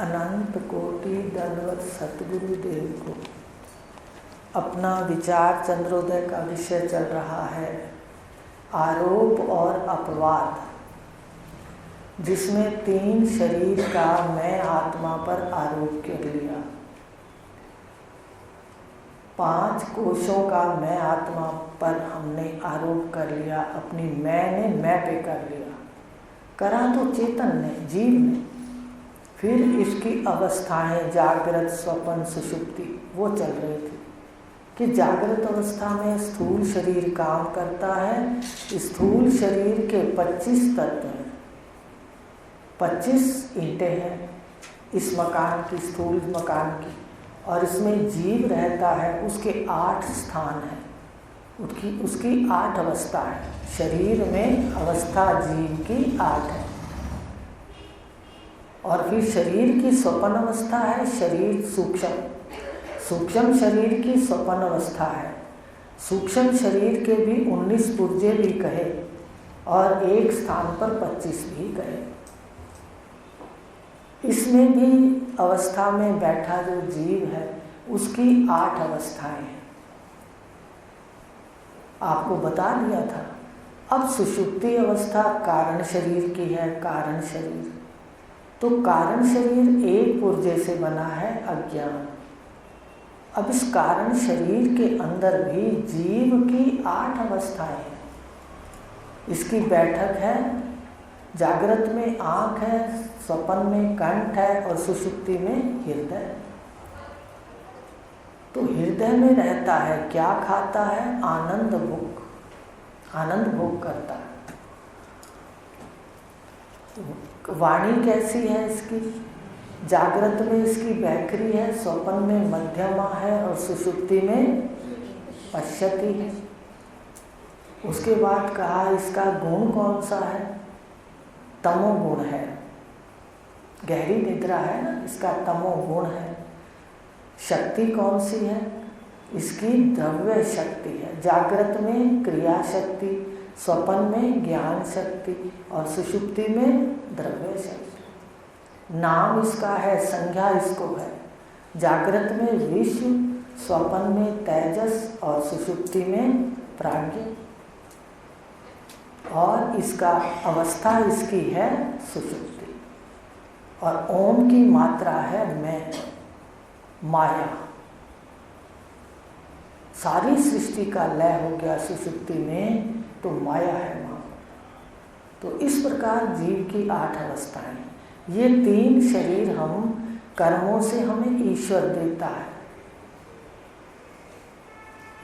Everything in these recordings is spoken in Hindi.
अनंत कोटि दंडवत सतगुरुदेव को। अपना विचार चंद्रोदय का विषय चल रहा है आरोप और अपवाद, जिसमें 3 शरीर का मैं आत्मा पर आरोप कर लिया, 5 कोशों का मैं आत्मा पर हमने आरोप कर लिया, अपनी मैं पे कर लिया, करा तो चेतन ने, जीव ने। फिर इसकी अवस्थाएं जागृत, स्वप्न, सुषुप्ति वो चल रही थी कि जागृत अवस्था में स्थूल शरीर काम करता है। स्थूल शरीर के 25 तत्व हैं, 25 ईंटें हैं इस मकान की, स्थूल मकान की, और इसमें जीव रहता है, उसके 8 स्थान हैं, उसकी 8 अवस्था है। शरीर में अवस्था जीव की 8 है। और फिर शरीर की स्वप्न अवस्था है, शरीर सूक्ष्म शरीर की स्वप्न अवस्था है। सूक्ष्म शरीर के भी 19 पुर्जे भी कहे और एक स्थान पर 25 भी कहे। इसमें भी अवस्था में बैठा जो जीव है उसकी 8 अवस्थाएं हैं, आपको बता दिया था। अब सुषुप्ति अवस्था कारण शरीर की है, कारण शरीर। तो कारण शरीर एक पुर्जे से बना है, अज्ञान। अब इस कारण शरीर के अंदर भी जीव की 8 अवस्थाएं हैं। इसकी बैठक है, जागृत में आँख है, स्वप्न में कंठ है और सुषुप्ति में हृदय। तो हृदय में रहता है, क्या खाता है? आनंद भोग करता है। वाणी कैसी है इसकी? जागृत में इसकी बैखरी है, स्वप्न में मध्यमा है और सुषुप्ति में पश्यति है। उसके बाद कहा इसका गुण कौन सा है? तमो गुण है। गहरी निद्रा है ना, इसका तमो गुण है। शक्ति कौन सी है? इसकी द्रव्य शक्ति है। जागृत में क्रिया शक्ति, स्वप्न में ज्ञान शक्ति और सुषुप्ति में द्रव्य शक्ति। नाम इसका है, संज्ञा इसको है। जागृत में विश्व, स्वप्न में तेजस और सुषुप्ति में प्राज्ञ। और इसका अवस्था इसकी है सुषुप्ति। और ओम की मात्रा है मैं, माया। सारी सृष्टि का लय हो गया सुषुप्ति में, तो माया है माँ। तो इस प्रकार जीव की 8 अवस्थाएं। ये 3 शरीर हम कर्मों से हमें ईश्वर देता है।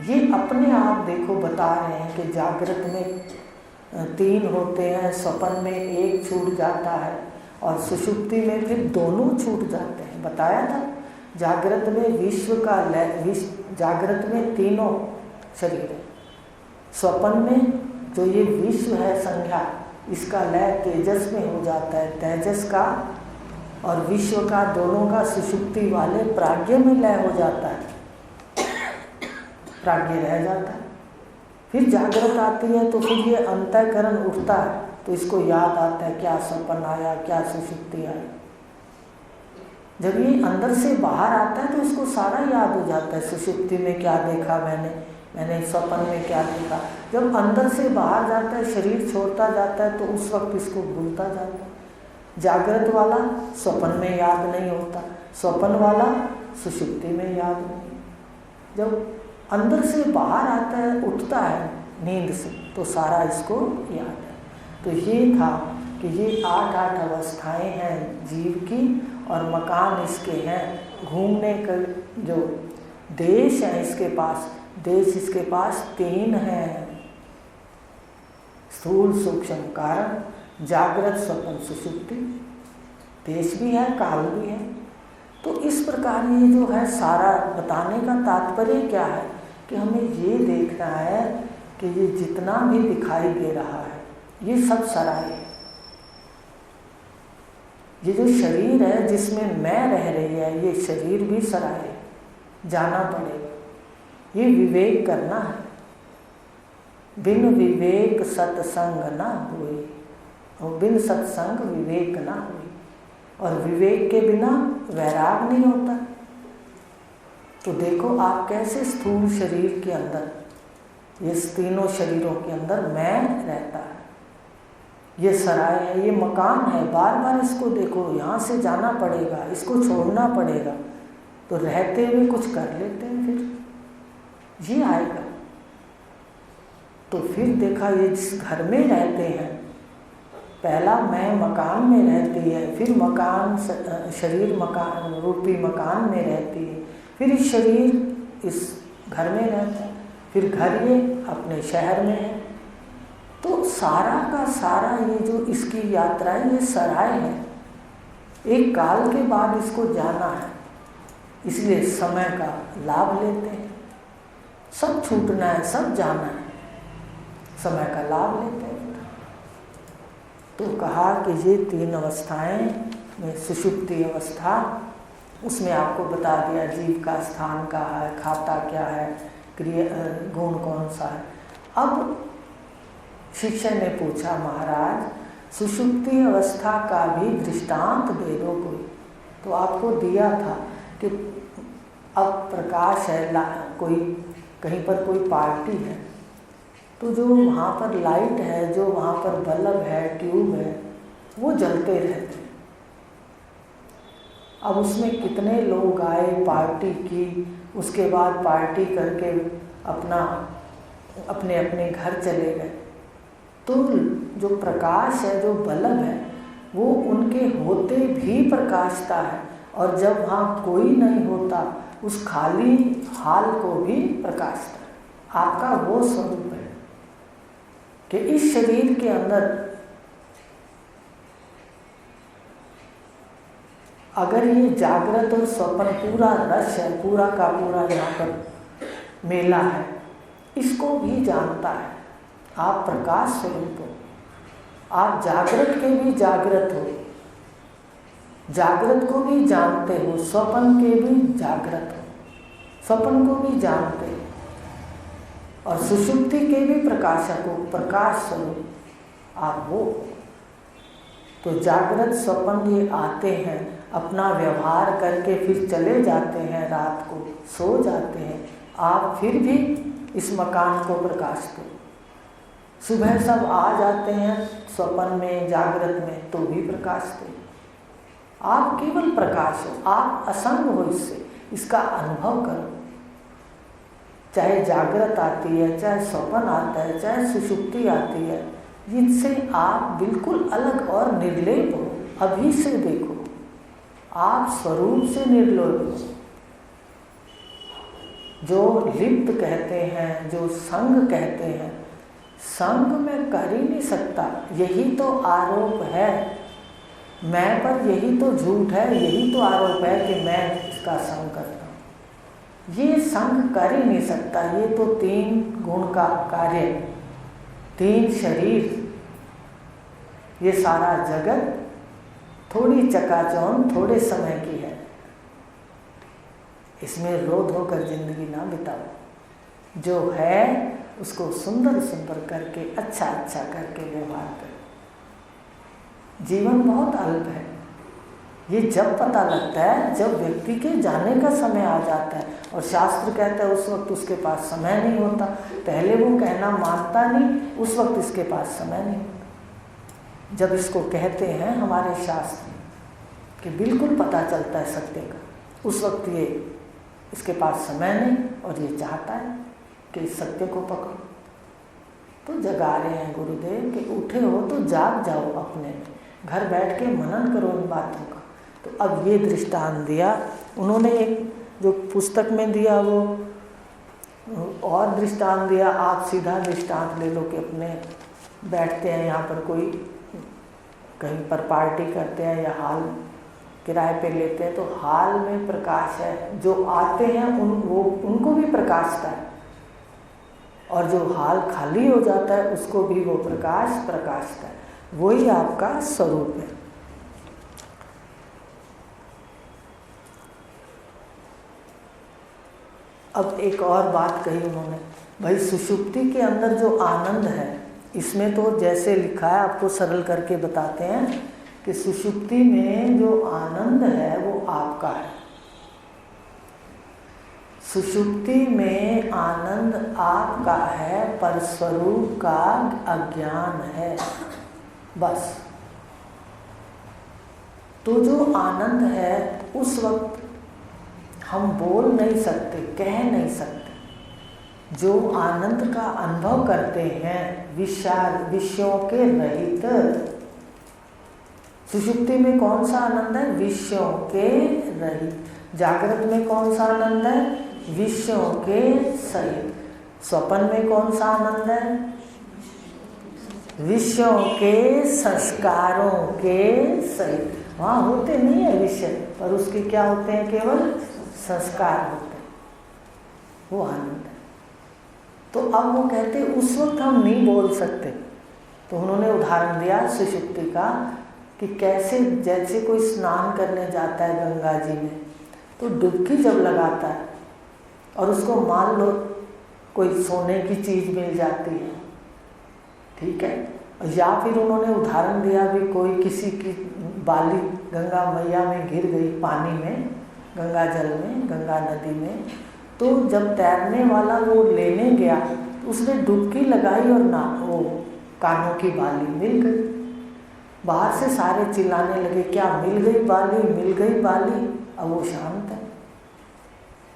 ये अपने आप देखो बता रहे हैं कि जागृत में 3 होते हैं, स्वप्न में 1 छूट जाता है और सुषुप्ति में फिर दोनों छूट जाते हैं। बताया था जागृत में विश्व का लय, जागृत में तीनों शरीर है। स्वप्न में जो ये विश्व है संज्ञा, इसका लय तेजस में हो जाता है, तेजस का और विश्व का दोनों का सुषुप्ति वाले प्राज्ञ में लय हो जाता है, प्राज्ञ रह जाता है। फिर जागृत आती है तो फिर ये अंतःकरण उठता है, तो इसको याद आता है क्या स्वप्न आया, क्या सुषुप्ति आई। जब ये अंदर से बाहर आता है तो इसको सारा याद हो जाता है। सुषुप्ति में क्या देखा मैंने स्वप्न में क्या देखा। जब अंदर से बाहर जाता है, शरीर छोड़ता जाता है, तो उस वक्त इसको भूलता जाता है। जागृत वाला स्वप्न में याद नहीं होता, स्वप्न वाला सुषुप्ति में याद नहीं। जब अंदर से बाहर आता है, उठता है नींद से, तो सारा इसको याद है। तो ये था कि ये 8 अवस्थाएं हैं जीव की, और मकान इसके हैं। घूमने का जो देश है इसके पास, देश इसके पास 3 हैं, स्थूल, सूक्ष्म, कारण, जागृत, स्वप्न, सुषुप्ति। देश भी है, काल भी है। तो इस प्रकार ये जो है सारा बताने का तात्पर्य क्या है कि हमें ये देखना है कि ये जितना भी दिखाई दे रहा है ये सब सराय है। ये जो शरीर है जिसमें मैं रह रही है, ये शरीर भी सराय है, जाना पड़ेगा। ये विवेक करना है। बिन विवेक सत्संग ना हुई, और बिन सत्संग विवेक ना हुई। और विवेक के बिना वैराग नहीं होता। तो देखो आप कैसे स्थूल शरीर के अंदर, ये तीनों शरीरों के अंदर मैं रहता है, ये सराय है, ये मकान है, बार बार इसको देखो, यहाँ से जाना पड़ेगा, इसको छोड़ना पड़ेगा, तो रहते हुए कुछ कर लेते हैं, फिर ये आएगा। तो फिर देखा ये जिस घर में रहते हैं, पहला मैं मकान में रहती है, फिर मकान शरीर मकान रूपी मकान में रहती है, फिर इस शरीर इस घर में रहता है, फिर घर ये अपने शहर में है। तो सारा का सारा ये जो इसकी यात्रा है ये सराय है, एक काल के बाद इसको जाना है, इसलिए समय का लाभ लेते हैं। सब छूटना है, सब जाना है, समय का लाभ लेते हैं। तो कहा कि ये 3 अवस्थाएं में सुषुप्ति अवस्था, उसमें आपको बता दिया जीव का स्थान कहाँ है, खाता क्या है, क्रिया गुण कौन सा है। अब शिष्य ने पूछा, महाराज सुषुप्ति अवस्था का भी दृष्टांत दे दो कोई। तो आपको दिया था कि अब प्रकाश है, कोई कहीं पर कोई पार्टी है, तो जो वहाँ पर लाइट है, जो वहाँ पर बल्ब है, ट्यूब है, वो जलते रहते हैं। अब उसमें कितने लोग आए, पार्टी की, उसके बाद पार्टी करके अपना अपने अपने घर चले गए, तो जो प्रकाश है, जो बल्ब है, वो उनके होते भी प्रकाशता है, और जब वहाँ कोई नहीं होता उस खाली हाल को भी प्रकाशता है। आपका वो स्वरूप है कि इस शरीर के अंदर अगर ये जागृत और स्वप्न पूरा रस है, पूरा का पूरा यहाँ पर मेला है, इसको भी जानता है। आप प्रकाश स्वरूप हो, आप जागृत के भी जागृत हो, जागृत को भी जानते हो, स्वप्न के भी जागृत हो, स्वप्न को भी जानते हो, और सुषुप्ति के भी प्रकाशक हो, प्रकाश स्वरूप आप वो। तो जागृत स्वप्न ये आते हैं, अपना व्यवहार करके फिर चले जाते हैं, रात को सो जाते हैं, आप फिर भी इस मकान को प्रकाशते हो। सुबह सब आ जाते हैं स्वप्न में, जागृत में, तो भी प्रकाशते। आप केवल प्रकाश हो, आप असंग हो इससे, इसका अनुभव करो। चाहे जागृत आती है, चाहे स्वप्न आता है, चाहे सुषुप्ति आती है, जिनसे आप बिल्कुल अलग और निर्लेप हो। अभी से देखो, आप स्वरूप से निर्लोप हो। जो लिप्त कहते हैं, जो संग कहते हैं, संग में कर ही नहीं सकता, यही तो आरोप है मैं पर, यही तो झूठ है, यही तो आरोप है कि मैं इसका संग करता हूँ। ये संग कर ही नहीं सकता, ये तो 3 गुण का कार्य, 3 शरीर, ये सारा जगत थोड़ी चकाचौंध थोड़े समय की है, इसमें रोध होकर जिंदगी ना बिताओ। जो है उसको सुंदर सुंदर करके, अच्छा अच्छा करके व्यवहार करो। जीवन बहुत अल्प है, ये जब पता लगता है जब व्यक्ति के जाने का समय आ जाता है, और शास्त्र कहता है उस वक्त उसके पास समय नहीं होता। पहले वो कहना मानता नहीं, उस वक्त इसके पास समय नहीं होता। जब इसको कहते हैं हमारे शास्त्र कि बिल्कुल पता चलता है सत्य का, उस वक्त ये इसके पास समय नहीं, और ये चाहता है कि इस सत्य को पकड़ो। तो जगा रहे हैं गुरुदेव कि उठे हो तो जाग जाओ, अपने घर बैठ के मनन करो इन बातों का। तो अब ये दृष्टांत दिया उन्होंने, एक जो पुस्तक में दिया वो और दृष्टांत दिया। आप सीधा दृष्टांत ले लो कि अपने बैठते हैं यहाँ पर, कोई कहीं पर पार्टी करते हैं या हाल किराए पे लेते हैं, तो हाल में प्रकाश है, जो आते हैं उनको भी प्रकाशता है, और जो हाल खाली हो जाता है उसको भी वो प्रकाशता है। वही आपका स्वरूप है। अब एक और बात कही उन्होंने, भाई सुषुप्ति के अंदर जो आनंद है, इसमें तो जैसे लिखा है आपको सरल करके बताते हैं कि सुषुप्ति में जो आनंद है वो आपका है। सुषुप्ति में आनंद आपका है, पर स्वरूप का अज्ञान है, बस। तो जो आनंद है उस वक्त हम बोल नहीं सकते, कह नहीं सकते। जो आनंद का अनुभव करते हैं विषयों के रहित। सुषुप्ति में कौन सा आनंद है? विषयों के रहित। जागृत में कौन सा आनंद है? विषयों के सहित। स्वप्न में कौन सा आनंद है? विषयों के संस्कारों के सहित। वहाँ होते नहीं है विषय, पर उसके क्या होते हैं? केवल संस्कार होते हैं, वो आनंद है। तो अब वो कहते उस वक्त हम नहीं बोल सकते। तो उन्होंने उदाहरण दिया सुषुप्ति का कि कैसे, जैसे कोई स्नान करने जाता है गंगा जी में, तो डुबकी जब लगाता है और उसको मान लो कोई सोने की चीज़ मिल जाती है, ठीक है, या फिर उन्होंने उदाहरण दिया भी कोई किसी की बाली गंगा मैया में गिर गई पानी में, गंगा जल में, गंगा नदी में, तो जब तैरने वाला वो लेने गया तो उसने डुबकी लगाई और ना वो कानों की बाली मिल गई। बाहर से सारे चिल्लाने लगे, क्या मिल गई बाली, मिल गई बाली। अब वो शांत है,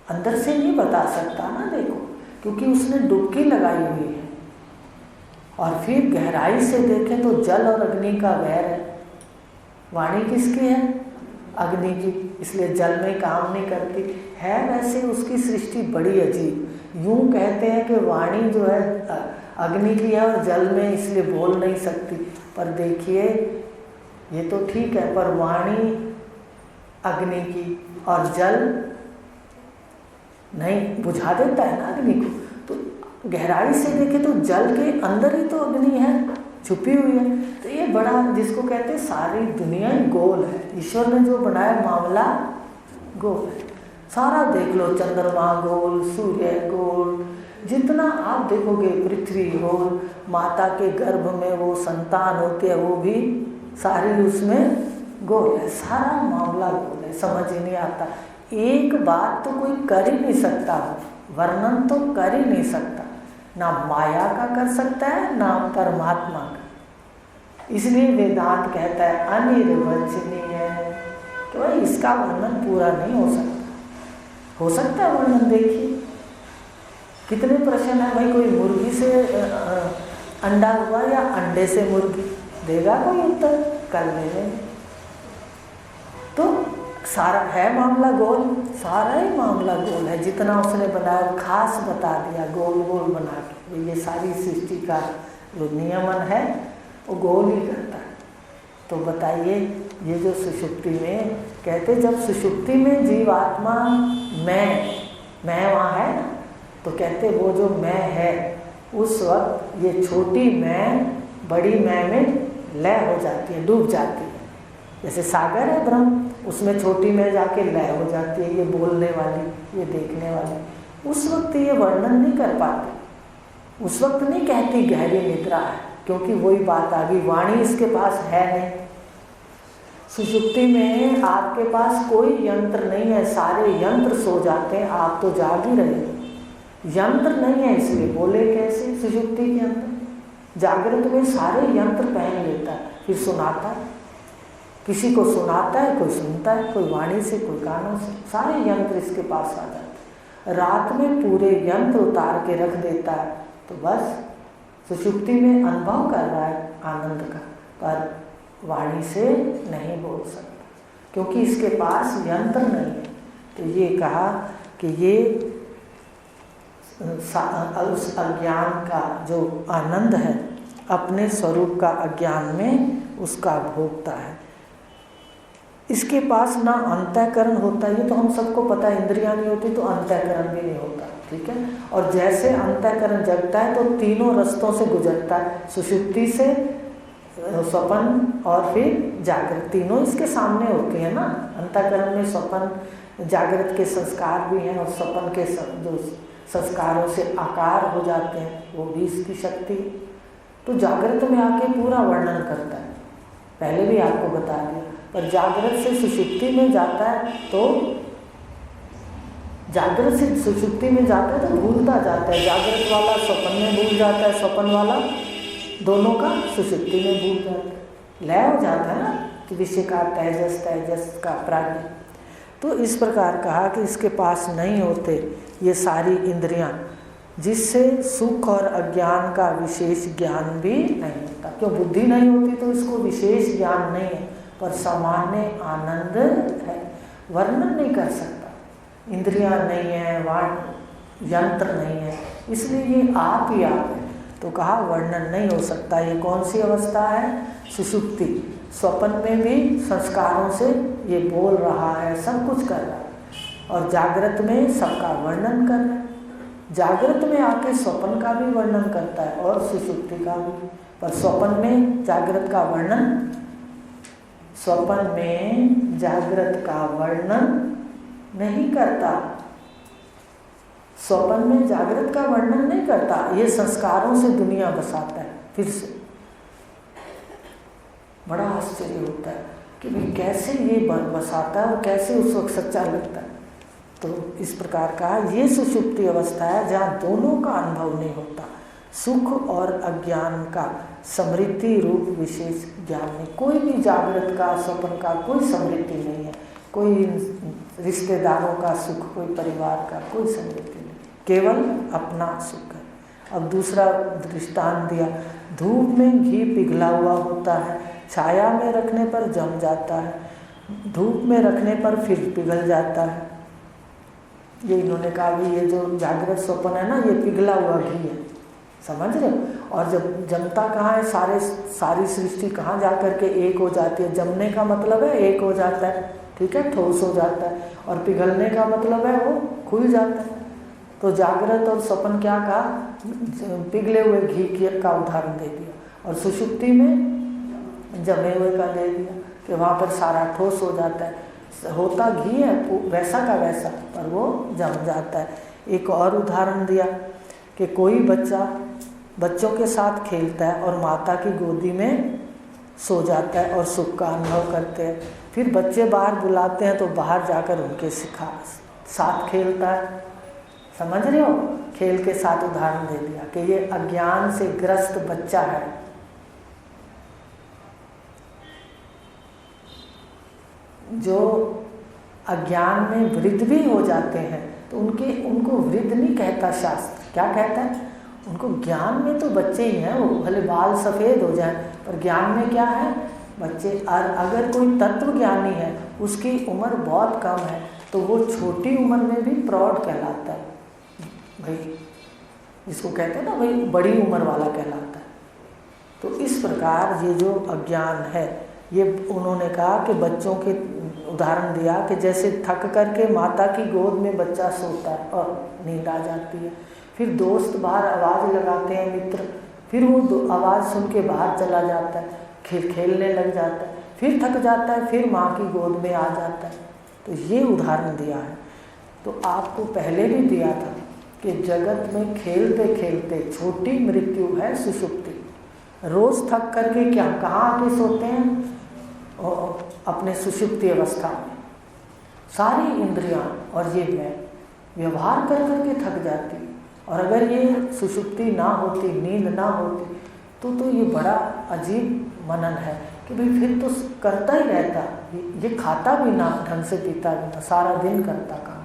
अंदर से नहीं बता सकता ना, देखो, क्योंकि उसने डुबकी लगाई हुई है। और फिर गहराई से देखें तो जल और अग्नि का वैर है। वाणी किसकी है? अग्नि की, इसलिए जल में काम नहीं करती है। वैसे उसकी सृष्टि बड़ी अजीब। यूं कहते हैं कि वाणी जो है अग्नि की है और जल में इसलिए बोल नहीं सकती, पर देखिए ये तो ठीक है, पर वाणी अग्नि की और जल नहीं बुझा देता है ना अग्नि को। तो गहराई से देखे तो जल के अंदर ही तो अग्नि है, छुपी हुई है। तो ये बड़ा, जिसको कहते हैं सारी दुनिया ही गोल है। ईश्वर ने जो बनाया मामला गोल है। सारा देख लो, चंद्रमा गोल, सूर्य गोल, जितना आप देखोगे पृथ्वी गोल, माता के गर्भ में वो संतान होती है वो भी सारी उसमें गोल है। सारा मामला गोल है, समझ ही नहीं आता। एक बात तो कोई कर ही नहीं सकता, वर्णन तो कर ही नहीं सकता, ना माया का कर सकता है ना परमात्मा का। इसलिए वेदांत कहता है अनिर्वचनीय है कि भाई इसका वर्णन पूरा नहीं हो सकता। हो सकता है वर्णन, देखिए कितने प्रश्न है भाई। कोई मुर्गी से अंडा हुआ या अंडे से मुर्गी, देगा कोई उत्तर? कर ले। तो सारा है मामला गोल, सारा ही मामला गोल है। जितना उसने बनाया खास बता दिया, गोल गोल बना के। ये सारी सृष्टि का जो नियमन है वो गोल ही करता है। तो बताइए, ये जो सुषुप्ति में कहते, जब सुषुप्ति में जीवात्मा मैं वहाँ है ना, तो कहते वो जो मैं है उस वक्त ये छोटी मैं बड़ी मैं में लय हो जाती है, डूब जाती है। जैसे सागर है ब्रह्म, उसमें छोटी मैं जाके लय हो जाती है, ये बोलने वाली, ये देखने वाली। उस वक्त ये वर्णन नहीं कर पाते, उस वक्त नहीं कहती गहरी निद्रा है, क्योंकि वही बात आ गई, वाणी इसके पास है नहीं। सुषुप्ति में आपके पास कोई यंत्र नहीं है, सारे यंत्र सो जाते हैं, आप तो जाग ही रहे हो। यंत्र नहीं है, इसलिए बोले कैसे सुषुप्ति के अंदर। जागृत में सारे यंत्र पहन लेता है, फिर सुनाता है, किसी को सुनाता है, कोई सुनता है, कोई वाणी से, कोई कानों से, सारे यंत्र इसके पास आ जाते हैं। रात में पूरे यंत्र उतार के रख देता है, तो बस सुषुप्ति में अनुभव कर रहा है आनंद का, पर वाणी से नहीं बोल सकता, क्योंकि इसके पास यंत्र नहीं है। तो ये कहा कि ये उस अज्ञान का जो आनंद है, अपने स्वरूप का अज्ञान में उसका भोगता है। इसके पास ना अंतःकरण होता है, ये तो हम सबको पता है। इंद्रियां नहीं होती तो अंतःकरण भी नहीं होता, ठीक है। और जैसे अंतःकरण जगता है तो तीनों रस्तों से गुजरता है, सुषुप्ति से, स्वप्न और फिर जागृत, तीनों इसके सामने होते हैं ना। अंतःकरण में स्वप्न जागृत के संस्कार भी हैं, और स्वप्न के जो संस्कारों से आकार हो जाते हैं वो भी इसकी शक्ति। तो जागृत में आके पूरा वर्णन करता है, पहले भी आपको बता दिया। पर जागृत से सुषुप्ति में जाता है तो जागृत से सुषुप्ति में जाता है तो भूलता जाता है। जागृत वाला स्वप्न में भूल जाता है, स्वप्न वाला दोनों का सुषुप्ति में भूल जाता है। लय हो जाता है ना कि विषय का तेजस, तेजस का प्राज्ञ। तो इस प्रकार कहा कि इसके पास नहीं होते ये सारी इंद्रियां, जिससे सुख और अज्ञान का विशेष ज्ञान भी नहीं होता। क्यों? बुद्धि नहीं होती तो इसको विशेष ज्ञान नहीं है, पर सामान्य आनंद है, वर्णन नहीं कर सकता। इंद्रियां नहीं है, वाण यंत्र नहीं है, इसलिए ये आप ही आप है। तो कहा वर्णन नहीं हो सकता। ये कौन सी अवस्था है? सुषुप्ति। स्वप्न में भी संस्कारों से ये बोल रहा है, सब कुछ कर रहा है, और जागृत में सबका वर्णन कर रहा है। जागृत में आके स्वप्न का भी वर्णन करता है और सुषुप्ति का भी, पर स्वप्न में जागृत का वर्णन, स्वप्न में जागृत का वर्णन नहीं करता। स्वप्न में जागृत का वर्णन नहीं करता, ये संस्कारों से दुनिया बसाता है। फिर से बड़ा आश्चर्य होता है कि भाई कैसे ये बसाता है और कैसे उस वक्त सच्चा लगता है। तो इस प्रकार का ये सुषुप्ति अवस्था है जहाँ दोनों का अनुभव नहीं होता, सुख और अज्ञान का समृद्धि रूप विशेष ज्ञान नहीं। कोई भी जागृत का, स्वप्न का कोई समृद्धि नहीं है, कोई रिश्तेदारों का सुख, कोई परिवार का कोई समृद्धि नहीं, केवल अपना सुख है। अब दूसरा दृष्टांत दिया, धूप में घी पिघला हुआ होता है, छाया में रखने पर जम जाता है, धूप में रखने पर फिर पिघल जाता है। ये इन्होंने कहा भी ये जो जागृत स्वप्न है ना, ये पिघला हुआ घी है, समझ रहे हो? और जब जमता कहाँ है, सारी सृष्टि कहाँ जा कर के एक हो जाती है। जमने का मतलब है एक हो जाता है, ठीक है, ठोस हो जाता है, और पिघलने का मतलब है वो खुल जाता है। तो जागृत और स्वप्न क्या कहा? पिघले हुए घी का उदाहरण दे दिया, और सुषुप्ति में जमे हुए का दे दिया कि वहाँ पर सारा ठोस हो जाता है, होता घी है वैसा का वैसा, पर वो जम जाता है। एक और उदाहरण दिया कि कोई बच्चों के साथ खेलता है और माता की गोदी में सो जाता है और सुख का अनुभव करते हैं, फिर बच्चे बाहर बुलाते हैं तो बाहर जाकर उनके साथ खेलता है। समझ रहे हो? खेल के साथ उदाहरण दे दिया कि ये अज्ञान से ग्रस्त बच्चा है, जो अज्ञान में वृद्ध भी हो जाते हैं तो उनको वृद्ध नहीं कहता शास्त्र, क्या कहता है? उनको ज्ञान में तो बच्चे ही हैं, वो भले बाल सफ़ेद हो जाए, पर ज्ञान में क्या है? बच्चे। और अगर कोई तत्व ज्ञानी है, उसकी उम्र बहुत कम है, तो वो छोटी उम्र में भी प्रौढ़ कहलाता है भाई, इसको कहते हैं ना भाई, बड़ी उम्र वाला कहलाता है। तो इस प्रकार ये जो अज्ञान है, ये उन्होंने कहा कि बच्चों के उदाहरण दिया कि जैसे थक करके माता की गोद में बच्चा सोता है और नींद आ जाती है, फिर दोस्त बाहर आवाज़ लगाते हैं, मित्र, फिर वो आवाज़ सुन के बाहर चला जाता है, खेलने लग जाता है, फिर थक जाता है, फिर माँ की गोद में आ जाता है। तो ये उदाहरण दिया है। तो आपको पहले भी दिया था कि जगत में खेलते खेलते छोटी मृत्यु है सुषुप्ति। रोज़ थक करके क्या कहाँ आके सोते हैं? और अपने सुषुप्ति अवस्था में सारी इंद्रियां और ये मैं व्यवहार कर करके थक जाती। और अगर ये सुषुप्ति ना होती, नींद ना होती, तो ये बड़ा अजीब मनन है कि भाई फिर तो करता ही रहता, ये खाता भी ना ढंग से, पीता भी ना, सारा दिन करता काम।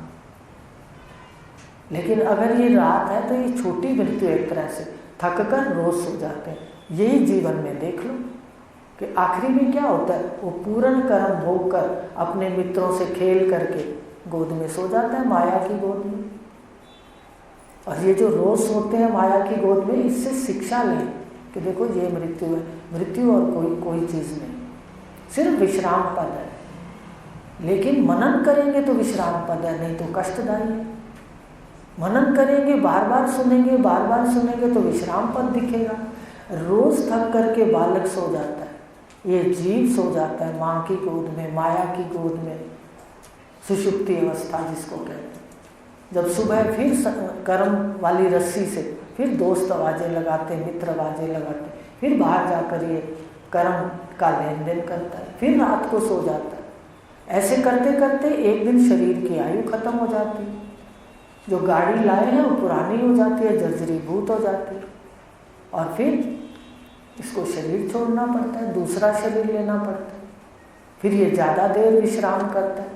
लेकिन अगर ये रात है तो ये छोटी मृत्यु, एक तरह से थक कर रोज सो जाते हैं। यही जीवन में देख लो कि आखिरी में क्या होता है, वो पूर्ण कर्म भोग कर अपने मित्रों से खेल करके गोद में सो जाता है, माया की गोद में। और ये जो रोज सोते हैं माया की गोद में, इससे शिक्षा लें कि देखो ये मृत्यु है, मृत्यु और कोई चीज़ नहीं, सिर्फ विश्राम पद है। लेकिन मनन करेंगे तो विश्राम पद है, नहीं तो कष्टदायी है। मनन करेंगे, बार बार सुनेंगे तो विश्राम पद दिखेगा। रोज थक करके बालक सो जाता है, ये जीव सो जाता है माँ की गोद में, माया की गोद में, सुषुप्ति अवस्था जिसको कहते हैं। जब सुबह फिर कर्म वाली रस्सी से फिर दोस्त आवाज़ें लगाते, मित्र आवाज़ें लगाते, फिर बाहर जाकर ये कर्म का लेन देन करता है, फिर रात को सो जाता है। ऐसे करते करते एक दिन शरीर की आयु खत्म हो जाती है। जो गाड़ी लाए हैं वो पुरानी हो जाती है, जर्जरीभूत हो जाती है, और फिर इसको शरीर छोड़ना पड़ता है, दूसरा शरीर लेना पड़ता है। फिर ये ज़्यादा देर विश्राम करता है,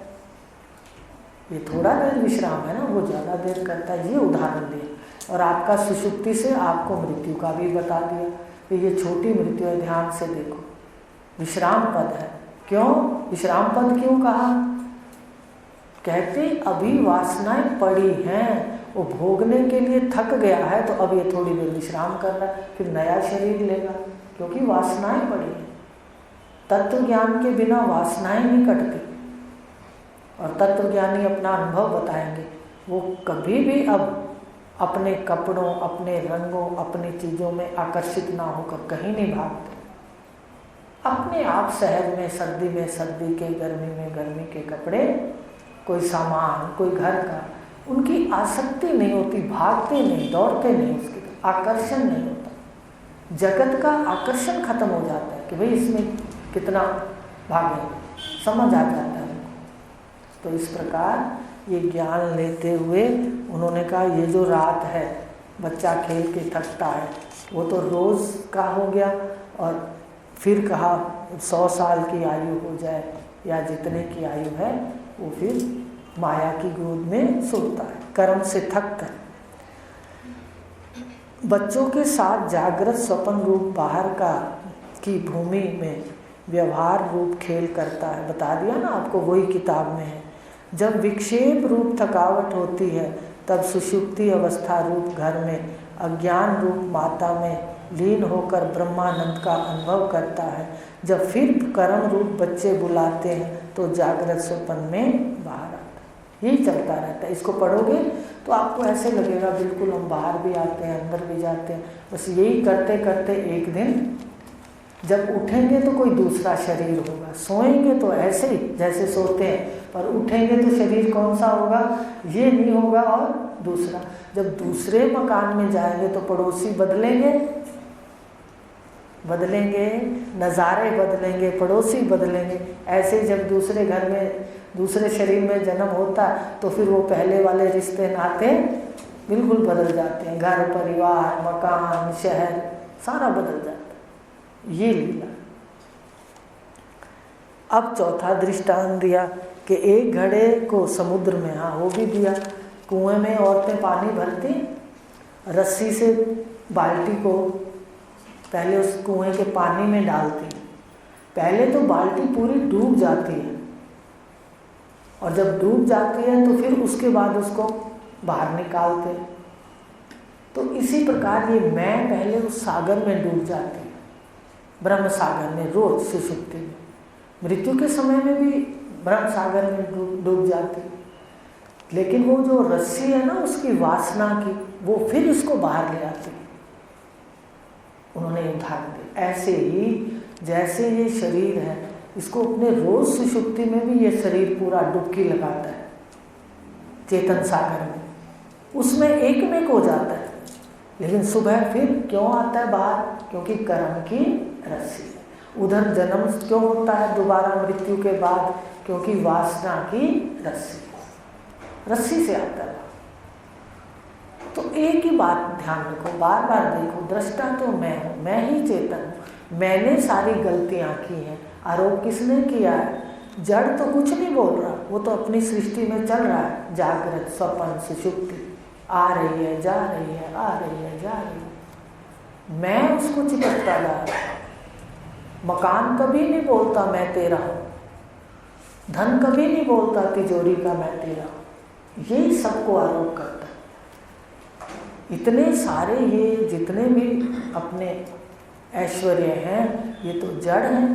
ये थोड़ा देर विश्राम है ना, वो ज़्यादा देर करता है। ये उदाहरण दिया। और आपका सुषुप्ति से आपको मृत्यु का भी बता दिया कि ये छोटी मृत्यु है, ध्यान से देखो। विश्राम पद है। क्यों विश्राम पद क्यों कहा? कहते अभी वासनाएं पड़ी हैं, वो भोगने के लिए थक गया है, तो अब ये थोड़ी देर विश्राम कर रहा है, फिर नया शरीर लेगा, क्योंकि वासनाएं पड़ी हैं। तत्व ज्ञान के बिना वासनाएं नहीं कटती। और तत्वज्ञानी अपना अनुभव बताएंगे, वो कभी भी अब अपने कपड़ों, अपने रंगों, अपनी चीज़ों में आकर्षित ना होकर कहीं नहीं भागते। अपने आप शहर में सर्दी के, गर्मी में गर्मी के कपड़े, कोई सामान, कोई घर का, उनकी आसक्ति नहीं होती, भागते नहीं, दौड़ते नहीं, उसकी आकर्षण नहीं होता। जगत का आकर्षण खत्म हो जाता है कि भाई इसमें कितना भागे, समझ आ जाता है। तो इस प्रकार ये ज्ञान लेते हुए उन्होंने कहा ये जो रात है, बच्चा खेल के थकता है, वो तो रोज़ का हो गया। और फिर कहा 100 साल की आयु हो जाए या जितने की आयु है, वो फिर माया की गोद में सोता है, कर्म से थक कर। बच्चों के साथ जागृत स्वप्न रूप बाहर का की भूमि में व्यवहार रूप खेल करता है। बता दिया ना आपको, वही किताब में है। जब विक्षेप रूप थकावट होती है, तब सुषुप्ति अवस्था रूप घर में अज्ञान रूप माता में लीन होकर ब्रह्मानंद का अनुभव करता है। जब फिर कर्म रूप बच्चे बुलाते हैं, तो जागृत स्वप्न में बाहर आता है। यही चलता रहता है। इसको पढ़ोगे तो आपको ऐसे लगेगा बिल्कुल हम बाहर भी आते हैं, अंदर भी जाते हैं। बस यही करते करते एक दिन जब उठेंगे तो कोई दूसरा शरीर होगा, सोएंगे तो ऐसे ही जैसे सोते हैं, पर उठेंगे तो शरीर कौन सा होगा, ये नहीं होगा, और दूसरा। जब दूसरे मकान में जाएंगे तो पड़ोसी बदलेंगे, नज़ारे बदलेंगे, पड़ोसी बदलेंगे। ऐसे जब दूसरे घर में, दूसरे शरीर में जन्म होता है, तो फिर वो पहले वाले रिश्ते नाते बिल्कुल बदल जाते हैं। घर, परिवार, मकान, शहर, सारा बदल जाता है। ये लीला। अब चौथा दृष्टांत दिया कि एक घड़े को समुद्र में, हाँ वो भी दिया, कुएं में औरतें पानी भरती, रस्सी से बाल्टी को पहले उस कुएं के पानी में डालती। पहले तो बाल्टी पूरी डूब जाती है, और जब डूब जाती है तो फिर उसके बाद उसको बाहर निकालते। तो इसी प्रकार ये मैं पहले उस सागर में डूब जाती है, ब्रह्म सागर में, रोज सुषुप्ति में। मृत्यु के समय में भी ब्रह्म सागर में डूब जाती। लेकिन वो जो रस्सी है ना उसकी वासना की, वो फिर इसको बाहर ले आती। उन्होंने उदाहरण दिया। ऐसे ही जैसे ये शरीर है, इसको अपने रोज सुषुप्ति में भी ये शरीर पूरा डुबकी लगाता है चेतन सागर में, उसमें एक हो जाता है। लेकिन सुबह फिर क्यों आता है बाहर? क्योंकि कर्म की रस्सी है। उधर जन्म क्यों होता है दोबारा मृत्यु के बाद? क्योंकि वासना की रस्सी से आता है। तो एक ही बात ध्यान रखो, बार बार देखो, दृष्टा तो मैं हूँ, मैं ही चेतन हूँ, मैंने सारी गलतियाँ की हैं। आरोप किसने किया है? जड़ तो कुछ नहीं बोल रहा, वो तो अपनी सृष्टि में चल रहा है। जागृत, स्वप्न, सुषुप्ति, आ रही है, जा रही है, आ रही है, जा रही है। मैं उसको चिपकता जा रहा। मकान कभी नहीं बोलता मैं तेरा हूँ, धन कभी नहीं बोलता तिजोरी का मैं तेरा हूँ। यही सबको आरोप करता है। इतने सारे ये जितने भी अपने ऐश्वर्य हैं, ये तो जड़ हैं।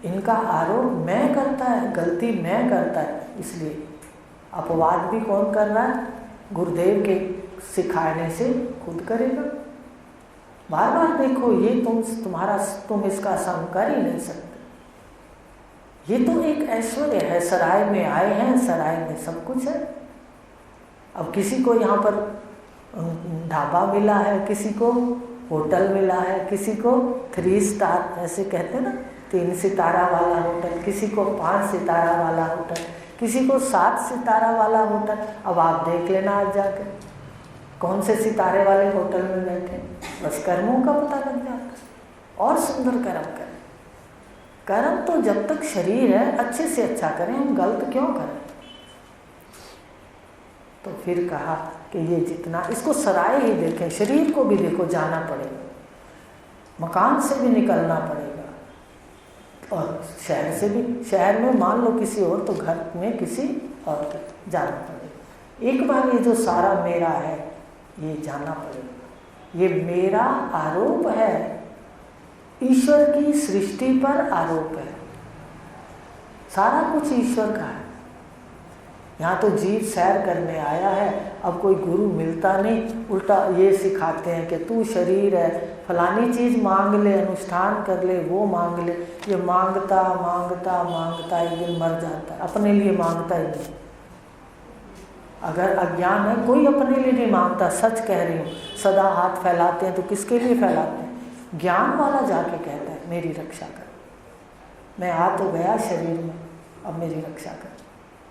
इनका आरोप मैं करता है, गलती मैं करता है। इसलिए अपवाद भी कौन कर रहा है? गुरुदेव के सिखाने से खुद करेगा। बार बार देखो, ये तुम इसका संग कर ही नहीं सकते। ये तो एक ऐश्वर्य है। सराय में आए हैं, सराय में सब कुछ है। अब किसी को यहाँ पर ढाबा मिला है, किसी को होटल मिला है, किसी को 3 स्टार ऐसे कहते हैं ना, 3 सितारा वाला होटल, किसी को 5 सितारा वाला होटल, किसी को 7 सितारा वाला होटल। अब आप देख लेना आज जाकर कौन से सितारे वाले होटल में बैठे, बस कर्मों का पता लग जाता। और सुंदर कर्म करें। कर्म तो जब तक शरीर है अच्छे से अच्छा करें, हम गलत क्यों करें। तो फिर कहा कि ये जितना, इसको सराय ही देखें, शरीर को भी देखो, जाना पड़ेगा, मकान से भी निकलना पड़ेगा, और शहर से भी, शहर में मान लो किसी और, तो घर में किसी और के जाना पड़ेगा। एक बार ये जो सारा मेरा है ये जाना पड़ेगा। ये मेरा आरोप है, ईश्वर की सृष्टि पर आरोप है। सारा कुछ ईश्वर का है। यहाँ तो जीव सैर करने आया है, अब कोई गुरु मिलता नहीं, उल्टा ये सिखाते हैं कि तू शरीर है, फलानी चीज़ मांग ले, अनुष्ठान कर ले, वो मांग ले। ये मांगता मांगता मांगता एक दिन मर जाता है, अपने लिए मांगता ही नहीं। अगर अज्ञान है, कोई अपने लिए नहीं मांगता, सच कह रही हूँ। सदा हाथ फैलाते हैं तो किसके लिए फैलाते हैं? ज्ञान वाला जाके कहता है मेरी रक्षा कर, मैं आ तो गया शरीर में, अब मेरी रक्षा कर।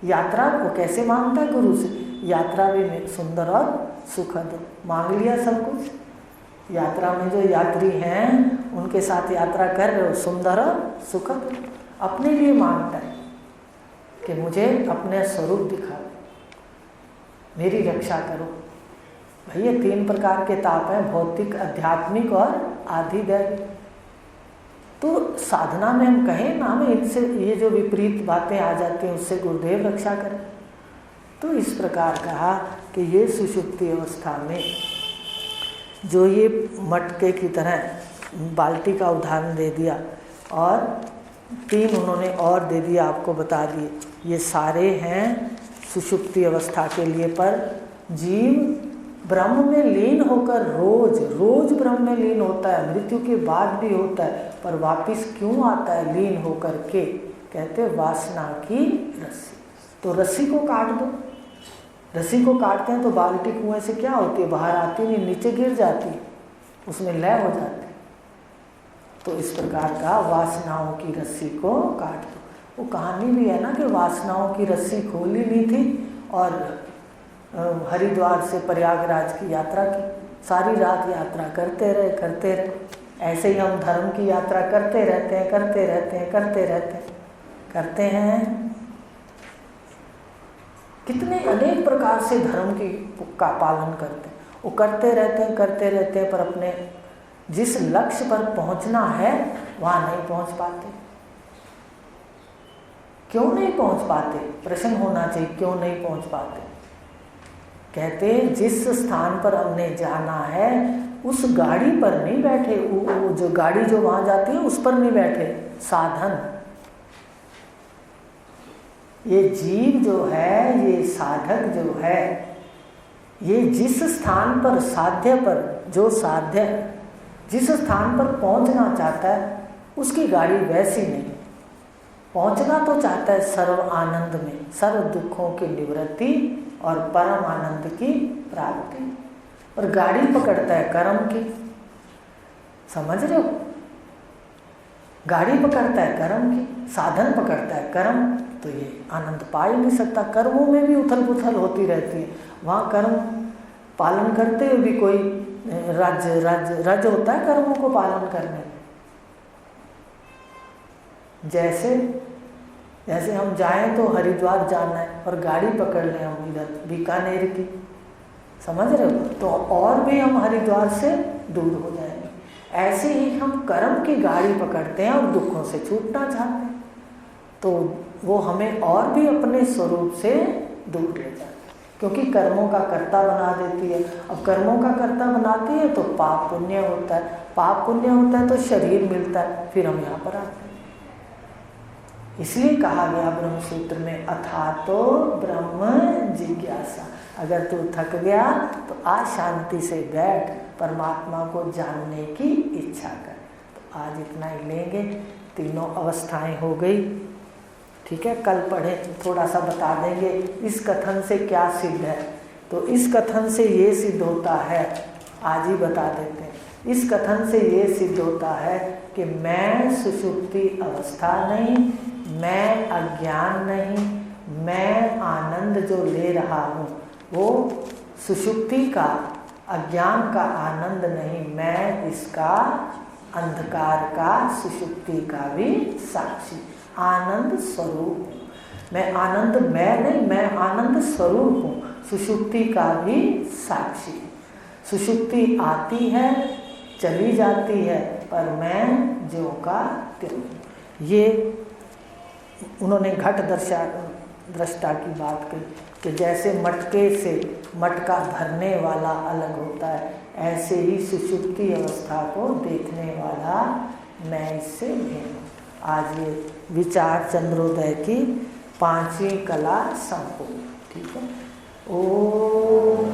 यात्रा को कैसे मांगता है? गुरु से। यात्रा भी सुंदर और सुखद, मांग लिया सब कुछ। यात्रा में जो यात्री हैं उनके साथ यात्रा कर रहे हो, सुंदर और सुखद। अपने लिए मांगता है कि मुझे अपने स्वरूप दिखाओ, मेरी रक्षा करो। भाई ये 3 प्रकार के ताप हैं, भौतिक, आध्यात्मिक और आधिदैविक। तो साधना में हम कहें ना, हमें इनसे ये जो विपरीत बातें आ जाती हैं उससे गुरुदेव रक्षा करें। तो इस प्रकार कहा कि ये सुषुप्ति अवस्था में जो ये मटके की तरह बाल्टी का उदाहरण दे दिया, और 3 उन्होंने और दे दिया, आपको बता दिए। ये सारे हैं सुषुप्ति अवस्था के लिए। पर जीव ब्रह्म में लीन होकर रोज ब्रह्म में लीन होता है, मृत्यु के बाद भी होता है, पर वापिस क्यों आता है लीन होकर के? कहते वासना की रस्सी। तो रस्सी को काट दो। रस्सी को काटते हैं तो बाल्टी कुएं से क्या होती है? बाहर आती नहीं, नीचे गिर जाती है, उसमें लय हो जाती है। तो इस प्रकार का वासनाओं की रस्सी को काट दो। वो कहानी भी है ना कि वासनाओं की रस्सी खोली नहीं थी और हरिद्वार से प्रयागराज की यात्रा की, सारी रात यात्रा करते रहे। ऐसे ही हम धर्म की यात्रा करते रहते हैं। कितने अनेक प्रकार से धर्म का पालन करते हैं, वो करते रहते हैं, पर अपने जिस लक्ष्य पर पहुंचना है वहां नहीं पहुंच पाते। क्यों नहीं पहुंच पाते? प्रश्न होना चाहिए, क्यों नहीं पहुंच पाते? कहते जिस स्थान पर हमने जाना है उस गाड़ी पर नहीं बैठे, वो जो गाड़ी जो वहां जाती है उस पर नहीं बैठे, साधन। ये जीव जो है, ये साधक जो है, ये जिस स्थान पर साध्य पर, जो साध्य जिस स्थान पर पहुंचना चाहता है उसकी गाड़ी वैसी नहीं। पहुंचना तो चाहता है सर्व आनंद में, सर्व दुखों की निवृत्ति और परम आनंद की प्राप्ति, और गाड़ी पकड़ता है कर्म की। समझ रहे हो? गाड़ी पकड़ता है कर्म की, साधन पकड़ता है कर्म, तो ये आनंद पा ही नहीं सकता। कर्मों में भी उथल पुथल होती रहती है। वहाँ कर्म पालन करते हुए भी कोई रज होता है कर्मों को पालन करने में। जैसे हम जाएं तो हरिद्वार जाना है और गाड़ी पकड़ लें हम इधर बीकानेर की, समझ रहे हो, तो और भी हम हरिद्वार से दूर हो जाएंगे। ऐसे ही हम कर्म की गाड़ी पकड़ते हैं और दुखों से छूटना चाहते हैं, तो वो हमें और भी अपने स्वरूप से दूर ले जाते हैं, क्योंकि कर्मों का कर्ता बना देती है। अब कर्मों का कर्ता बनाती है तो पाप पुण्य होता है, पाप पुण्य होता है तो शरीर मिलता है, फिर हम यहाँ पर आते हैं। इसलिए कहा गया ब्रह्म सूत्र में, अथातो ब्रह्म जिज्ञासा। अगर तू थक गया तो आज शांति से बैठ, परमात्मा को जानने की इच्छा कर। तो आज इतना ही लेंगे, 3 अवस्थाएं हो गई, ठीक है। कल पढ़े थोड़ा सा बता देंगे इस कथन से क्या सिद्ध है। तो इस कथन से ये सिद्ध होता है, आज ही बता देते हैं। इस कथन से ये सिद्ध होता है कि मैं सुषुप्ति अवस्था नहीं, मैं अज्ञान नहीं, मैं आनंद जो ले रहा हूँ वो सुषुप्ति का, अज्ञान का आनंद नहीं, मैं इसका अंधकार का, सुषुप्ति का भी साक्षी, आनंद स्वरूप हूँ। मैं आनंद मैं नहीं, मैं आनंद स्वरूप हूँ, सुषुप्ति का भी साक्षी। सुषुप्ति आती है, चली जाती है, पर मैं ज्यों का त्यों। ये उन्होंने घट दृष्टा की बात कही कि जैसे मटके से मटका भरने वाला अलग होता है, ऐसे ही सुषुप्ति अवस्था को देखने वाला मैं इससे भिन्न। आज ये विचार चंद्रोदय की 5वीं कला संपूर्ण। ठीक है। ओम